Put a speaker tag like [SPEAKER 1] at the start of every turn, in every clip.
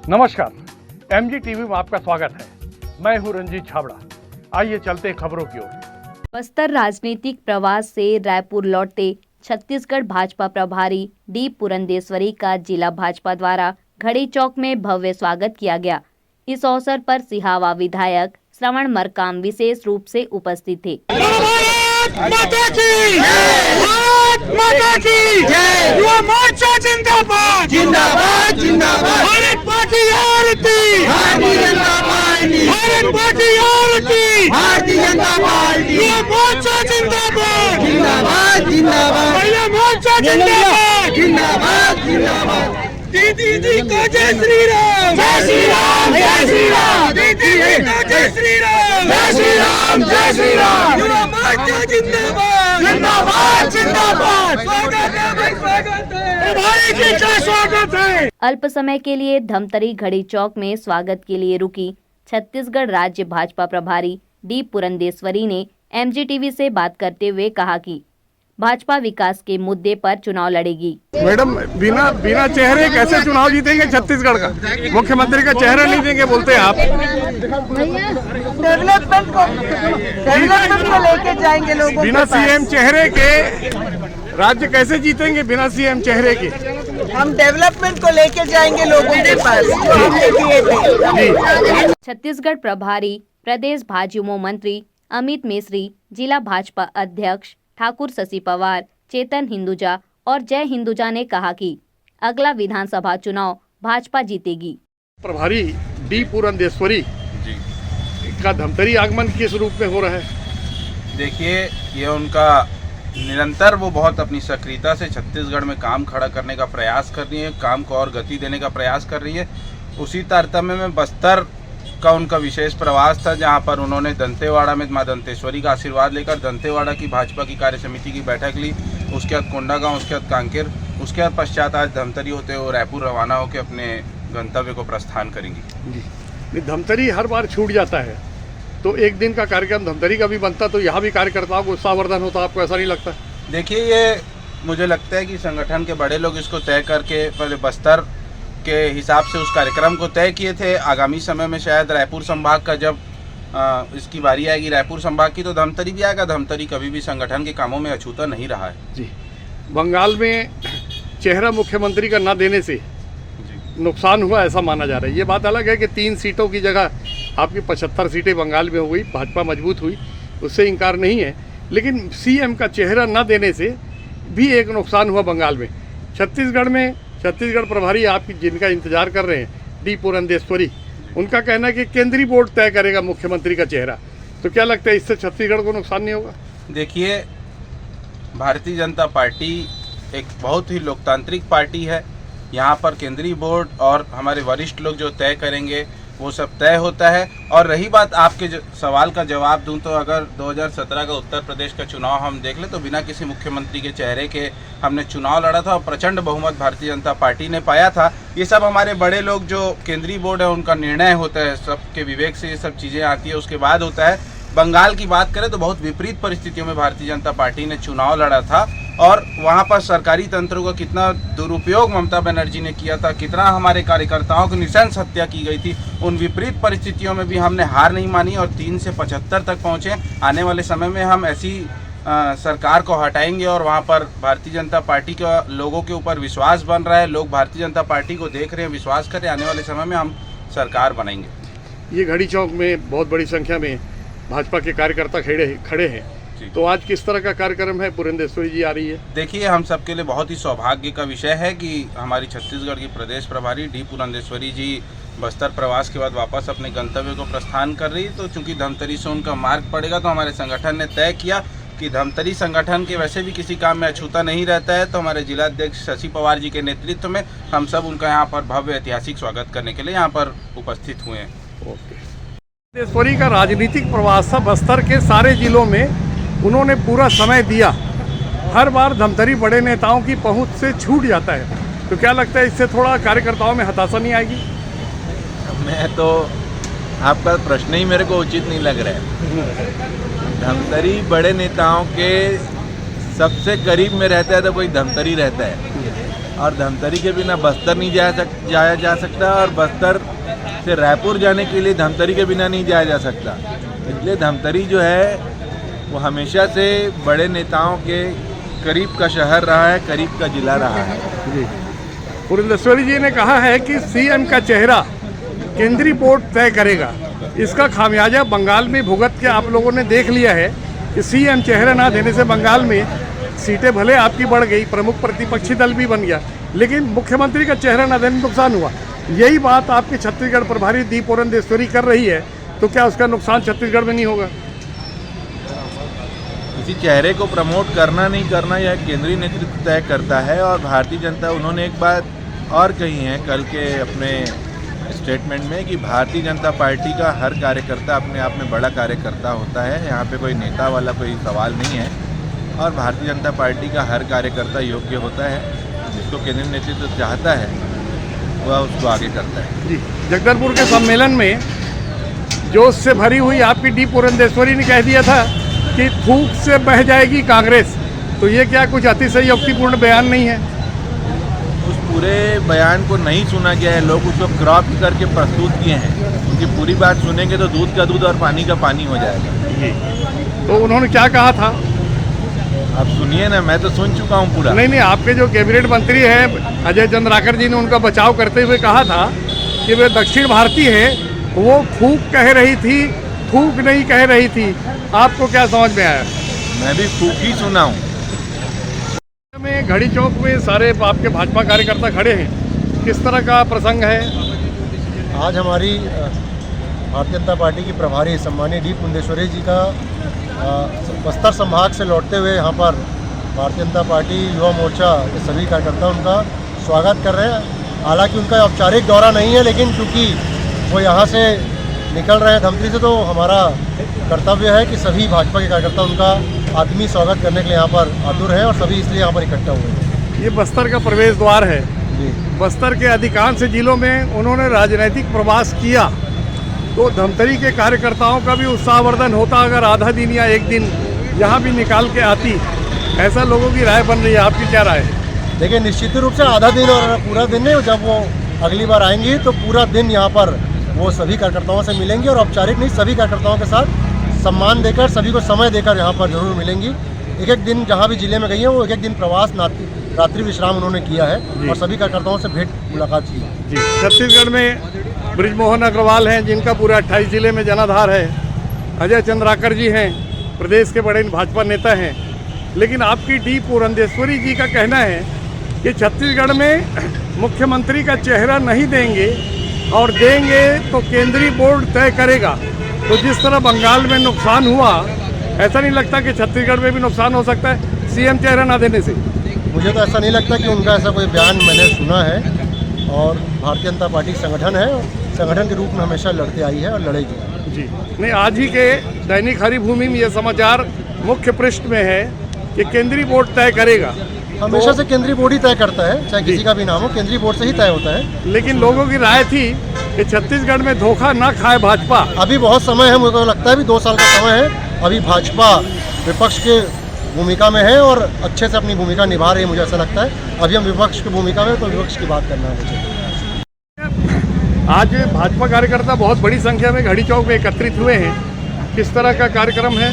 [SPEAKER 1] नमस्कार, MG TV में आपका स्वागत है। मैं हूं रंजीत छाबड़ा। आइए चलते हैं खबरों की ओर।
[SPEAKER 2] बस्तर राजनीतिक प्रवास से रायपुर लौटते छत्तीसगढ़ भाजपा प्रभारी डी पुरंदेश्वरी का जिला भाजपा द्वारा घड़ी चौक में भव्य स्वागत किया गया। इस अवसर पर सिहावा विधायक श्रवण मरकाम विशेष रूप से उपस्थित थे।
[SPEAKER 3] युवा मोर्चा जिंदाबाद जिंदाबाद जिंदाबाद। भारत पार्टी आरती भारतीय जनता पार्टी। भारत पार्टी आरती भारतीय जनता पार्टी। युवा मोर्चा जिंदाबाद जिंदाबाद जिंदाबाद। महिला मोर्चा जिंदाबाद जिंदाबाद जिंदाबाद। दीदी को जय श्री राम जय श्री राम जय श्री राम। दीदी को जय श्री राम जय श्री राम जय श्री राम। युवा मोर्चा जिंदाबाद जिंदाबाद जिंदाबाद। स्वागत है भाई, स्वागत है भाई जी का स्वागत है।
[SPEAKER 2] अल्प समय के लिए धमतरी घड़ी चौक में स्वागत के लिए रुकी छत्तीसगढ़ राज्य भाजपा प्रभारी डी पुरंदेश्वरी ने एमजीटीवी से बात करते हुए कहा कि भाजपा विकास के मुद्दे पर चुनाव लड़ेगी।
[SPEAKER 1] मैडम, बिना चेहरे कैसे चुनाव जीतेंगे छत्तीसगढ़ का? मुख्यमंत्री का चेहरा नहीं देंगे बोलते हैं आप।
[SPEAKER 4] डेवलपमेंट को लेके जाएंगे लोगों
[SPEAKER 1] बिना सीएम चेहरे के राज्य कैसे जीतेंगे? बिना सीएम चेहरे के
[SPEAKER 4] हम डेवलपमेंट को लेके जाएंगे लोगों के पास।
[SPEAKER 2] छत्तीसगढ़ प्रभारी प्रदेश भाजयुमो मंत्री अमित मिश्री, जिला भाजपा अध्यक्ष ठाकुर शशि पवार, चेतन हिंदुजा और जय हिंदुजा ने कहा कि अगला विधानसभा चुनाव भाजपा जीतेगी।
[SPEAKER 1] प्रभारी डी पुरंदेश्वरी का धमतरी आगमन किस रूप में हो रहा है?
[SPEAKER 5] देखिए, ये उनका निरंतर वो बहुत अपनी सक्रियता से छत्तीसगढ़ में काम खड़ा करने का प्रयास कर रही है, काम को और गति देने का प्रयास कर रही है। उसी तारतम्य में बस्तर का उनका विशेष प्रवास था, जहां पर उन्होंने दंतेवाड़ा में मां दंतेश्वरी का आशीर्वाद लेकर दंतेवाड़ा की भाजपा की कार्य समिति की बैठक ली। उसके बाद कोंडागांव, उसके बाद कांकेर, उसके बाद पश्चात आज धमतरी होते हुए रायपुर रवाना होकर अपने गंतव्य को प्रस्थान करेंगी।
[SPEAKER 1] जी, धमतरी हर बार छूट जाता है, तो एक दिन का कार्यक्रम धमतरी का भी बनता तो यहाँ भी कार्यकर्ताओं को उत्साहवर्धन होता, आपको ऐसा नहीं लगता?
[SPEAKER 5] देखिए, ये मुझे लगता है कि संगठन के बड़े लोग इसको तय करके पहले बस्तर के हिसाब से उस कार्यक्रम को तय किए थे। आगामी समय में शायद रायपुर संभाग का जब इसकी बारी आएगी रायपुर संभाग की, तो धमतरी भी आएगा। धमतरी कभी भी संगठन के कामों में अछूता नहीं रहा है।
[SPEAKER 1] जी, बंगाल में चेहरा मुख्यमंत्री का न देने से नुकसान हुआ ऐसा माना जा रहा है। ये बात अलग है कि 3 सीटों की जगह आपकी 75 सीटें बंगाल में हो गई, भाजपा मजबूत हुई, उससे इनकार नहीं है। लेकिन सीएम का चेहरा न देने से भी एक नुकसान हुआ बंगाल में। छत्तीसगढ़ प्रभारी आपकी जिनका इंतजार कर रहे हैं डी पुरंदेश्वरी, उनका कहना है कि केंद्रीय बोर्ड तय करेगा मुख्यमंत्री का चेहरा। तो क्या लगता है इससे छत्तीसगढ़ को नुकसान नहीं होगा?
[SPEAKER 5] देखिए, भारतीय जनता पार्टी एक बहुत ही लोकतांत्रिक पार्टी है। यहाँ पर केंद्रीय बोर्ड और हमारे वरिष्ठ लोग जो तय करेंगे वो सब तय होता है। और रही बात आपके सवाल का जवाब दूं तो अगर 2017 का उत्तर प्रदेश का चुनाव हम देख लें तो बिना किसी मुख्यमंत्री के चेहरे के हमने चुनाव लड़ा था और प्रचंड बहुमत भारतीय जनता पार्टी ने पाया था। ये सब हमारे बड़े लोग जो केंद्रीय बोर्ड है उनका निर्णय होता है, सबके विवेक से ये सब चीज़ें आती है, उसके बाद होता है। बंगाल की बात करें तो बहुत विपरीत परिस्थितियों में भारतीय जनता पार्टी ने चुनाव लड़ा था और वहां पर सरकारी तंत्रों का कितना दुरुपयोग ममता बनर्जी ने किया था, कितना हमारे कार्यकर्ताओं की नृशंस हत्या की गई थी। उन विपरीत परिस्थितियों में भी हमने हार नहीं मानी और 3 से 75 तक पहुंचे। आने वाले समय में हम ऐसी सरकार को हटाएंगे और वहां पर भारतीय जनता पार्टी का लोगों के ऊपर विश्वास बन रहा है। लोग भारतीय जनता पार्टी को देख रहे हैं, विश्वास करें, आने वाले समय में हम सरकार बनाएंगे।
[SPEAKER 1] ये घड़ी चौक में बहुत बड़ी संख्या में भाजपा के कार्यकर्ता खड़े हैं, तो आज किस तरह का कार्यक्रम है? पुरंदेश्वरी जी आ रही है।
[SPEAKER 5] देखिए, हम सबके लिए बहुत ही सौभाग्य का विषय है कि हमारी छत्तीसगढ़ की प्रदेश प्रभारी डी पुरंदेश्वरी जी बस्तर प्रवास के बाद वापस अपने गंतव्य को प्रस्थान कर रही है। तो चूंकि धमतरी से उनका मार्ग पड़ेगा, तो हमारे संगठन ने तय किया कि धमतरी संगठन के वैसे भी किसी काम में अछूता नहीं रहता है, तो हमारे जिलाध्यक्ष शशि पवार जी के नेतृत्व में हम सब उनका यहाँ पर भव्य ऐतिहासिक स्वागत करने के लिए यहाँ पर उपस्थित हुए हैं।
[SPEAKER 1] ओके, पुरंदेश्वरी का राजनीतिक प्रवास था बस्तर के सारे जिलों में, उन्होंने पूरा समय दिया। हर बार धमतरी बड़े नेताओं की पहुंच से छूट जाता है, तो क्या लगता है इससे थोड़ा कार्यकर्ताओं में हताशा नहीं आएगी?
[SPEAKER 6] मैं तो आपका प्रश्न ही मेरे को उचित नहीं लग रहा है। धमतरी बड़े नेताओं के सबसे करीब में रहता है तो कोई धमतरी रहता है। और धमतरी के बिना बस्तर नहीं जाया जा सकता, और बस्तर से रायपुर जाने के लिए धमतरी के बिना नहीं जाया जा सकता। इसलिए धमतरी जो है वो हमेशा से बड़े नेताओं के करीब का शहर रहा है, करीब का जिला रहा है।
[SPEAKER 1] जी, पुरंदेश्वरी जी ने कहा है कि सीएम का चेहरा केंद्रीय बोर्ड तय करेगा। इसका खामियाजा बंगाल में भुगत के आप लोगों ने देख लिया है कि सीएम चेहरा ना देने से बंगाल में सीटें भले आपकी बढ़ गई, प्रमुख प्रतिपक्षी दल भी बन गया, लेकिन मुख्यमंत्री का चेहरा ना देने नुकसान हुआ। यही बात आपकी छत्तीसगढ़ प्रभारी डी पुरंदेश्वरी कर रही है, तो क्या उसका नुकसान छत्तीसगढ़ में नहीं होगा?
[SPEAKER 6] किसी चेहरे को प्रमोट करना नहीं करना यह केंद्रीय नेतृत्व तय करता है। और भारतीय जनता, उन्होंने एक बात और कही है कल के अपने स्टेटमेंट में कि भारतीय जनता पार्टी का हर कार्यकर्ता अपने आप में बड़ा कार्यकर्ता होता है। यहाँ पे कोई नेता वाला कोई सवाल नहीं है, और भारतीय जनता पार्टी का हर कार्यकर्ता योग्य होता है। जिसको केंद्रीय नेतृत्व चाहता है वह उसको आगे करता है।
[SPEAKER 1] जी, जगदलपुर के सम्मेलन में जोश से भरी हुई आपकी डी पुरंदेश्वरी ने कह दिया था कि थूक से बह जाएगी कांग्रेस, तो ये क्या कुछ अतिशयोक्तिपूर्ण बयान नहीं है?
[SPEAKER 6] उस पूरे बयान को नहीं सुना गया है, लोग उसको क्रॉप करके प्रस्तुत किए हैं। उनकी पूरी बात सुनेंगे तो दूध का दूध और पानी का पानी हो जाएगा।
[SPEAKER 1] जी, तो उन्होंने क्या कहा था?
[SPEAKER 6] आप सुनिए ना, मैं तो सुन चुका हूँ पूरा।
[SPEAKER 1] नहीं, आपके जो कैबिनेट मंत्री हैं अजय चंद्राकर जी ने उनका बचाव करते हुए कहा था कि वे दक्षिण भारतीय हैं, वो थूक कह रही थी, थूक नहीं कह रही थी। आपको क्या समझ में आया?
[SPEAKER 6] मैं भी फूक ही सुना हूँ।
[SPEAKER 1] में घड़ी चौक में सारे आपके भाजपा कार्यकर्ता खड़े हैं, किस तरह का प्रसंग है?
[SPEAKER 7] आज हमारी भारतीय जनता पार्टी की प्रभारी सम्मानीय डी पुरंदेश्वरी जी का बस्तर संभाग से लौटते हुए यहाँ पर भारतीय जनता पार्टी युवा मोर्चा के सभी कार्यकर्ता उनका स्वागत कर रहे हैं। हालांकि उनका औपचारिक दौरा नहीं है, लेकिन क्योंकि वो यहाँ से निकल रहे हैं धमतरी से, तो हमारा कर्तव्य है कि सभी भाजपा के कार्यकर्ता उनका आत्मीय स्वागत करने के लिए यहाँ पर आतुर हैं, और सभी इसलिए यहाँ पर इकट्ठा हुए हैं।
[SPEAKER 1] ये बस्तर का प्रवेश द्वार है।
[SPEAKER 7] जी,
[SPEAKER 1] बस्तर के अधिकांश जिलों में उन्होंने राजनीतिक प्रवास किया, तो धमतरी के कार्यकर्ताओं का भी उत्साहवर्धन होता अगर आधा दिन या एक दिन यहाँ भी निकाल के आती। ऐसा लोगों की राय बन रही है, आपकी क्या राय है?
[SPEAKER 7] देखिए, निश्चित रूप से आधा दिन और पूरा दिन नहीं, जब वो अगली बार आएंगी तो पूरा दिन यहाँ पर वो सभी कार्यकर्ताओं से मिलेंगी, और औपचारिक नहीं, सभी कार्यकर्ताओं के साथ सम्मान देकर, सभी को समय देकर यहाँ पर जरूर मिलेंगी। एक एक दिन जहाँ भी जिले में गई हैं, वो एक एक दिन प्रवास रात्रि विश्राम उन्होंने किया है, और सभी कार्यकर्ताओं से भेंट मुलाकात की है।
[SPEAKER 1] जी, छत्तीसगढ़ में बृजमोहन अग्रवाल हैं, जिनका पूरा 28 जिले में जनाधार है। अजय चंद्राकर जी हैं, प्रदेश के बड़े भाजपा नेता हैं। लेकिन आपकी डी पुरंदेश्वरी जी का कहना है कि छत्तीसगढ़ में मुख्यमंत्री का चेहरा नहीं देंगे, और देंगे तो केंद्रीय बोर्ड तय करेगा। तो जिस तरह बंगाल में नुकसान हुआ, ऐसा नहीं लगता कि छत्तीसगढ़ में भी नुकसान हो सकता है सीएम चेहरा ना देने से?
[SPEAKER 7] मुझे तो ऐसा नहीं लगता कि उनका ऐसा कोई बयान मैंने सुना है, और भारतीय जनता पार्टी संगठन है, संगठन के रूप में हमेशा लड़ती आई है और लड़ेगी।
[SPEAKER 1] जी, नहीं, आज ही के दैनिक हरिभूमि में ये समाचार मुख्य पृष्ठ में है कि केंद्रीय बोर्ड तय करेगा।
[SPEAKER 7] हमेशा से केंद्रीय बोर्ड ही तय करता है, चाहे किसी का भी नाम हो, केंद्रीय बोर्ड से ही तय होता है।
[SPEAKER 1] लेकिन लोगों की राय थी कि छत्तीसगढ़ में धोखा ना खाए भाजपा।
[SPEAKER 7] अभी बहुत समय है, मुझे तो लगता है अभी 2 साल का समय है। अभी भाजपा विपक्ष के भूमिका में है और अच्छे से अपनी भूमिका निभा रही है, मुझे ऐसा लगता है। अभी हम विपक्ष की भूमिका में, तो विपक्ष की बात करना है मुझे।
[SPEAKER 1] आज भाजपा कार्यकर्ता बहुत बड़ी संख्या में घड़ी चौक में एकत्रित हुए हैं, किस तरह का कार्यक्रम है?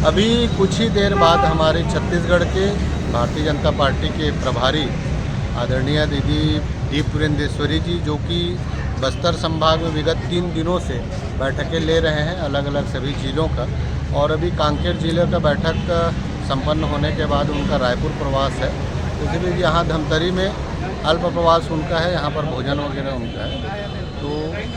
[SPEAKER 7] अभी कुछ ही देर बाद हमारे छत्तीसगढ़ के भारतीय जनता पार्टी के प्रभारी आदरणीय दीदी डी पुरंदेश्वरी जी, जो कि बस्तर संभाग में विगत 3 दिनों से बैठकें ले रहे हैं अलग अलग सभी जिलों का, और अभी कांकेर जिले का बैठक संपन्न होने के बाद उनका रायपुर प्रवास है। इसलिए यहाँ धमतरी में अल्प प्रवास उनका है, यहाँ पर भोजन वगैरह उनका है। तो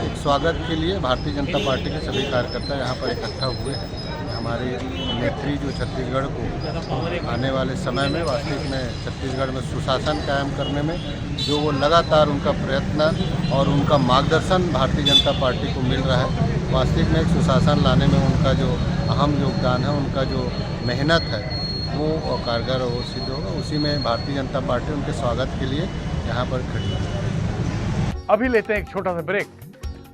[SPEAKER 7] एक स्वागत के लिए भारतीय जनता पार्टी के सभी कार्यकर्ता यहाँ पर इकट्ठा हुए हैं। हमारे नेत्री जो छत्तीसगढ़ को आने वाले समय में वास्तविक में छत्तीसगढ़ में सुशासन कायम करने में जो वो लगातार उनका प्रयत्न और उनका मार्गदर्शन भारतीय जनता पार्टी को मिल रहा है, वास्तविक में एक सुशासन लाने में उनका जो अहम योगदान है, उनका जो मेहनत है, वो कारगर और सिद्ध होगा। उसी में भारतीय जनता पार्टी उनके स्वागत के लिए यहाँ पर खड़ी है।
[SPEAKER 1] अभी लेते हैं एक छोटा सा ब्रेक।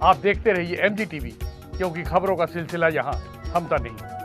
[SPEAKER 1] आप देखते रहिए MG TV, क्योंकि खबरों का सिलसिला यहाँ थमता नहीं।